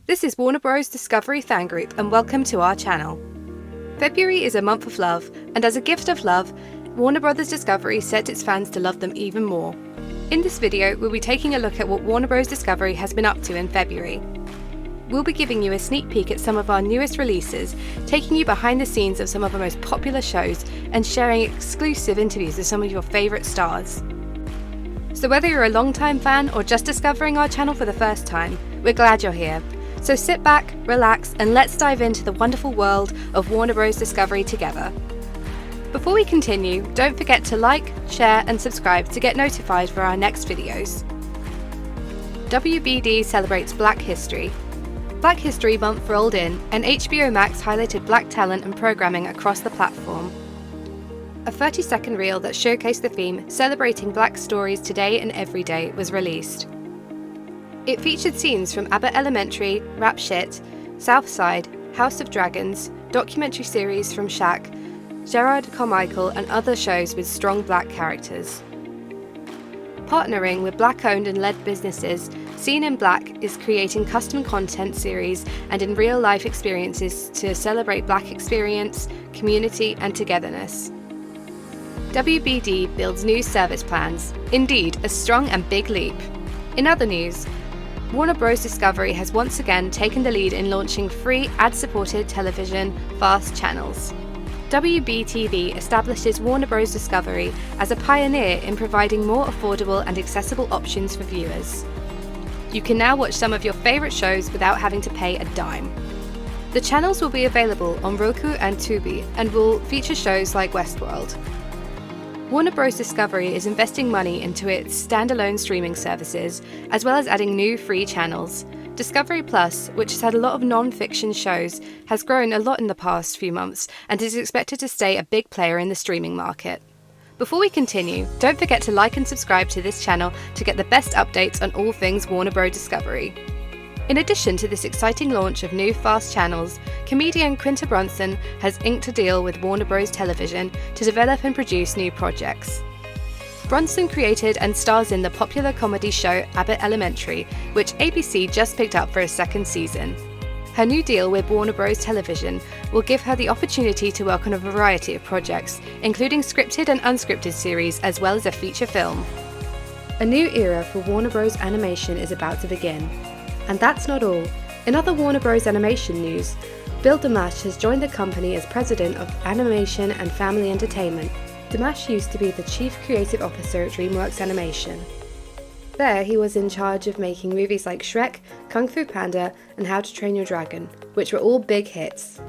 This is Warner Bros. Discovery Fan Group and welcome to our channel. February is a month of love, and as a gift of love, Warner Bros. Discovery set its fans to love them even more. In this video, we'll be taking a look at what Warner Bros. Discovery has been up to in February. We'll be giving you a sneak peek at some of our newest releases, taking you behind the scenes of some of our most popular shows, and sharing exclusive interviews with some of your favourite stars. So whether you're a long-time fan or just discovering our channel for the first time, we're glad you're here. So sit back, relax, and let's dive into the wonderful world of Warner Bros. Discovery together. Before we continue, don't forget to like, share, and subscribe to get notified for our next videos. WBD celebrates Black History. Black History Month rolled in, and HBO Max highlighted black talent and programming across the platform. A 30-second reel that showcased the theme Celebrating Black Stories Today and Every Day was released. It featured scenes from Abbott Elementary, Rap Shit, Southside, House of Dragons, documentary series from Shaq, Gerard Carmichael, and other shows with strong black characters. Partnering with black-owned and led businesses, Seen in Black is creating custom content series and in real-life experiences to celebrate black experience, community, and togetherness. WBD builds new service plans, indeed a strong and big leap. In other news, Warner Bros. Discovery has once again taken the lead in launching free ad-supported television FAST channels. WBTV establishes Warner Bros. Discovery as a pioneer in providing more affordable and accessible options for viewers. You can now watch some of your favourite shows without having to pay a dime. The channels will be available on Roku and Tubi and will feature shows like Westworld. Warner Bros. Discovery is investing money into its standalone streaming services, as well as adding new free channels. Discovery Plus, which has had a lot of non-fiction shows, has grown a lot in the past few months and is expected to stay a big player in the streaming market. Before we continue, don't forget to like and subscribe to this channel to get the best updates on all things Warner Bros. Discovery. In addition to this exciting launch of new FAST channels, comedian Quinta Brunson has inked a deal with Warner Bros. Television to develop and produce new projects. Brunson created and stars in the popular comedy show Abbott Elementary, which ABC just picked up for a second season. Her new deal with Warner Bros. Television will give her the opportunity to work on a variety of projects, including scripted and unscripted series as well as a feature film. A new era for Warner Bros. Animation is about to begin. And that's not all. In other Warner Bros. Animation news, Bill Damash has joined the company as president of Animation and Family Entertainment. Damash used to be the chief creative officer at DreamWorks Animation. There, he was in charge of making movies like Shrek, Kung Fu Panda, and How to Train Your Dragon, which were all big hits.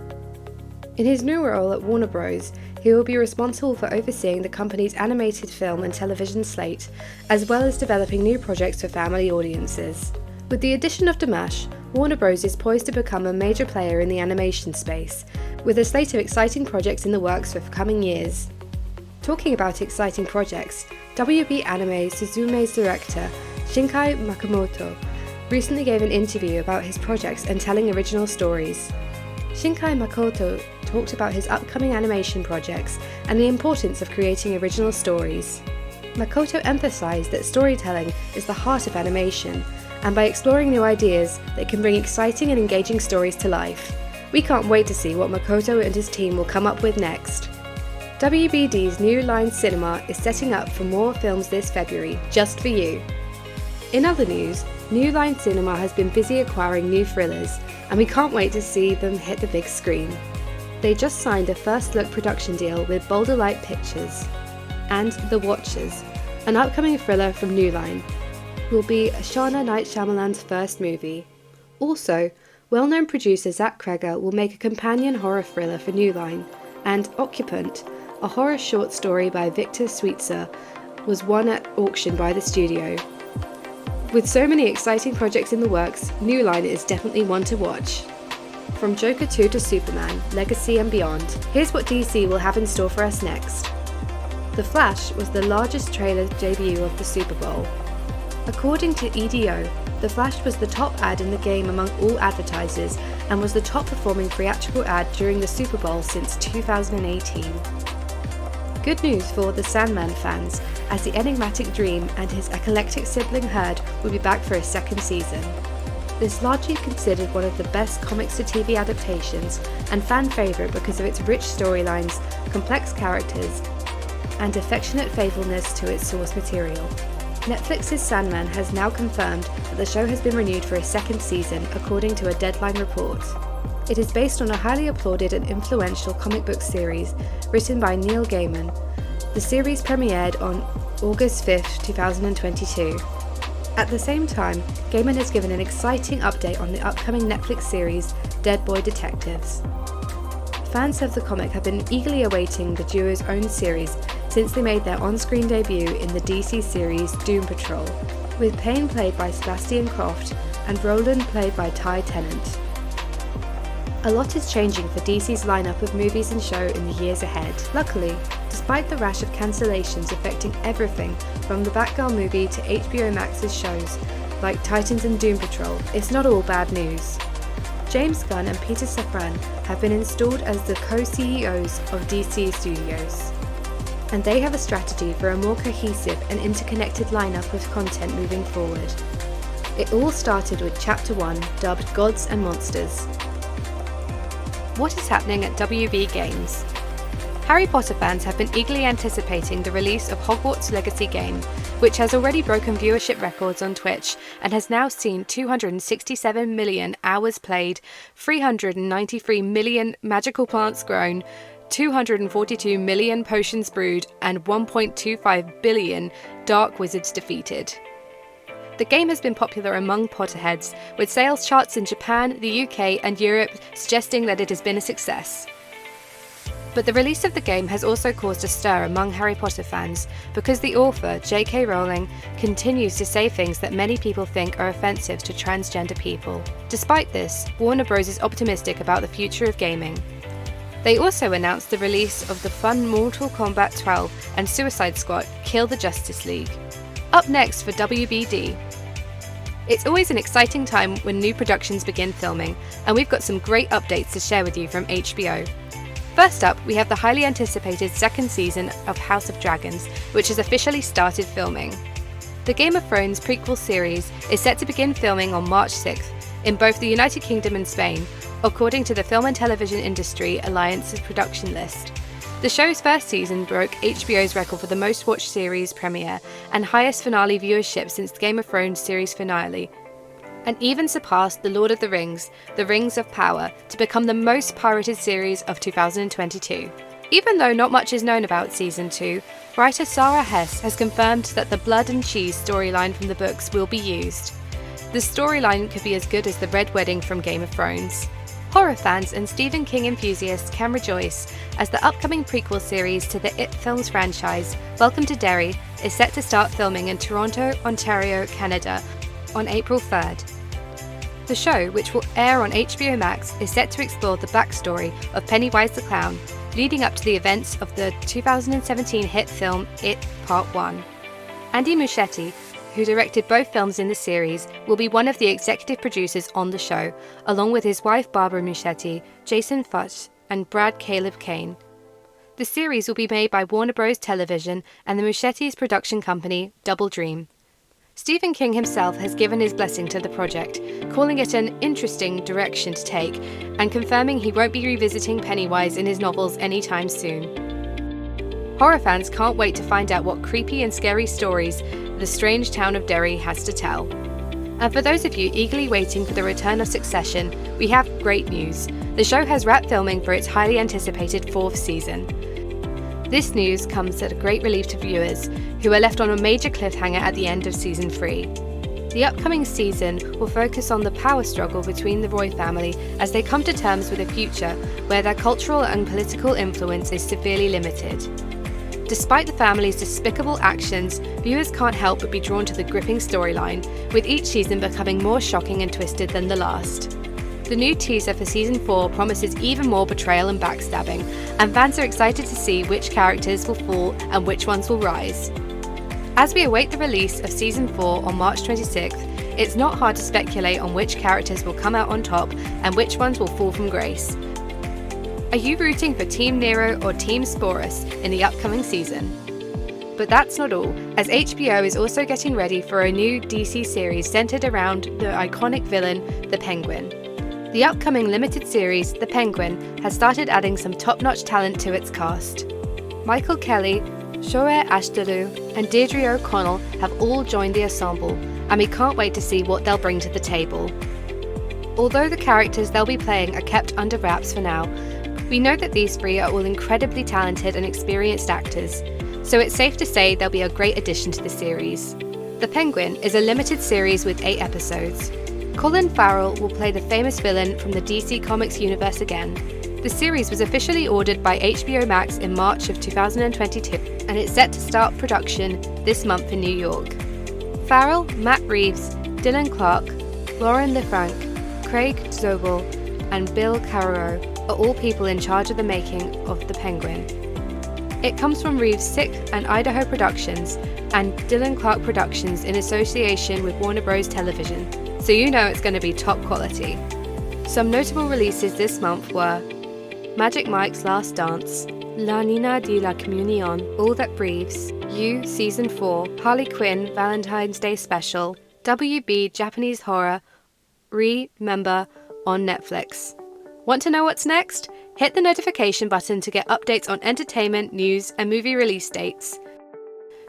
In his new role at Warner Bros., he will be responsible for overseeing the company's animated film and television slate, as well as developing new projects for family audiences. With the addition of Damash, Warner Bros. Is poised to become a major player in the animation space, with a slate of exciting projects in the works for coming years. Talking about exciting projects, WB Anime Suzume's director, Shinkai Makamoto, recently gave an interview about his projects and telling original stories. Shinkai Makoto talked about his upcoming animation projects and the importance of creating original stories. Makoto emphasized that storytelling is the heart of animation, and by exploring new ideas, they can bring exciting and engaging stories to life. We can't wait to see what Makoto and his team will come up with next. WBD's New Line Cinema is setting up for more films this February, just for you. In other news, New Line Cinema has been busy acquiring new thrillers, and we can't wait to see them hit the big screen. They just signed a first-look production deal with Boulder Light Pictures, and The Watchers, an upcoming thriller from New Line, will be Shauna Night Shyamalan's first movie. Also, well-known producer Zach Kreger will make a companion horror thriller for New Line, and Occupant, a horror short story by Victor Sweetser, was won at auction by the studio. With so many exciting projects in the works, New Line is definitely one to watch. From Joker 2 to Superman, Legacy and beyond, here's what DC will have in store for us next. The Flash was the largest trailer debut of the Super Bowl. According to EDO, The Flash was the top ad in the game among all advertisers and was the top performing theatrical ad during the Super Bowl since 2018. Good news for the Sandman fans, as the enigmatic dream and his eclectic sibling herd will be back for a second season. It's largely considered one of the best comics-to-TV adaptations and fan favourite because of its rich storylines, complex characters, and affectionate faithfulness to its source material. Netflix's Sandman has now confirmed that the show has been renewed for a second season, according to a Deadline report. It is based on a highly applauded and influential comic book series written by Neil Gaiman. The series premiered on August 5, 2022. At the same time, Gaiman has given an exciting update on the upcoming Netflix series Dead Boy Detectives. Fans of the comic have been eagerly awaiting the duo's own series since they made their on-screen debut in the DC series Doom Patrol, with Payne played by Sebastian Croft and Roland played by Ty Tennant. A lot is changing for DC's lineup of movies and show in the years ahead. Luckily, despite the rash of cancellations affecting everything from the Batgirl movie to HBO Max's shows like Titans and Doom Patrol, it's not all bad news. James Gunn and Peter Safran have been installed as the co-CEOs of DC Studios, and they have a strategy for a more cohesive and interconnected lineup of content moving forward. It all started with Chapter 1, dubbed Gods and Monsters. What is happening at WB Games? Harry Potter fans have been eagerly anticipating the release of Hogwarts Legacy game, which has already broken viewership records on Twitch and has now seen 267 million hours played, 393 million magical plants grown, 242 million potions brewed, and 1.25 billion dark wizards defeated. The game has been popular among Potterheads, with sales charts in Japan, the UK, and Europe suggesting that it has been a success. But the release of the game has also caused a stir among Harry Potter fans because the author, J.K. Rowling, continues to say things that many people think are offensive to transgender people. Despite this, Warner Bros. Is optimistic about the future of gaming. They also announced the release of the fun Mortal Kombat 12 and Suicide Squad Kill the Justice League. Up next for WBD. It's always an exciting time when new productions begin filming, and we've got some great updates to share with you from HBO. First up, we have the highly anticipated second season of House of Dragons, which has officially started filming. The Game of Thrones prequel series is set to begin filming on March 6th in both the United Kingdom and Spain, according to the Film and Television Industry Alliance's production list. The show's first season broke HBO's record for the most watched series premiere and highest finale viewership since the Game of Thrones series finale, and even surpassed The Lord of the Rings of Power, to become the most pirated series of 2022. Even though not much is known about Season 2, writer Sarah Hess has confirmed that the Blood and Cheese storyline from the books will be used. The storyline could be as good as the Red Wedding from Game of Thrones. Horror fans and Stephen King enthusiasts can rejoice, as the upcoming prequel series to the It Films franchise, Welcome to Derry, is set to start filming in Toronto, Ontario, Canada, on April 3rd. The show, which will air on HBO Max, is set to explore the backstory of Pennywise the Clown, leading up to the events of the 2017 hit film It Part 1. Andy Muschietti, who directed both films in the series, will be one of the executive producers on the show, along with his wife Barbara Muschietti, Jason Futch, and Brad Caleb Kane. The series will be made by Warner Bros. Television and the Muschietti's production company, Double Dream. Stephen King himself has given his blessing to the project, calling it an interesting direction to take, and confirming he won't be revisiting Pennywise in his novels anytime soon. Horror fans can't wait to find out what creepy and scary stories the strange town of Derry has to tell. And for those of you eagerly waiting for the return of Succession, we have great news. The show has wrapped filming for its highly anticipated fourth season. This news comes at a great relief to viewers, who are left on a major cliffhanger at the end of Season 3. The upcoming season will focus on the power struggle between the Roy family as they come to terms with a future where their cultural and political influence is severely limited. Despite the family's despicable actions, viewers can't help but be drawn to the gripping storyline, with each season becoming more shocking and twisted than the last. The new teaser for Season 4 promises even more betrayal and backstabbing, and fans are excited to see which characters will fall and which ones will rise. As we await the release of Season 4 on March 26th, it's not hard to speculate on which characters will come out on top and which ones will fall from grace. Are you rooting for Team Nero or Team Sporus in the upcoming season? But that's not all, as HBO is also getting ready for a new DC series centered around the iconic villain, the Penguin. The upcoming limited series, The Penguin, has started adding some top-notch talent to its cast. Michael Kelly, Shohreh Aghdashloo, and Deirdre O'Connell have all joined the ensemble, and we can't wait to see what they'll bring to the table. Although the characters they'll be playing are kept under wraps for now, we know that these three are all incredibly talented and experienced actors, so it's safe to say they'll be a great addition to the series. The Penguin is a limited series with 8 episodes. Colin Farrell will play the famous villain from the DC Comics universe again. The series was officially ordered by HBO Max in March of 2022, and it's set to start production this month in New York. Farrell, Matt Reeves, Dylan Clark, Lauren LeFranc, Craig Zobel, and Bill Carrero are all people in charge of the making of The Penguin. It comes from Reeves' Sick and Idaho Productions and Dylan Clark Productions in association with Warner Bros. Television, so you know it's going to be top quality. Some notable releases this month were Magic Mike's Last Dance, La Nina de la Comunión, All That Breathes, You Season 4, Harley Quinn Valentine's Day Special, WB Japanese Horror, Remember on Netflix. Want to know what's next? Hit the notification button to get updates on entertainment, news, and movie release dates.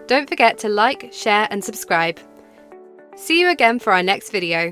Don't forget to like, share, and subscribe. See you again for our next video.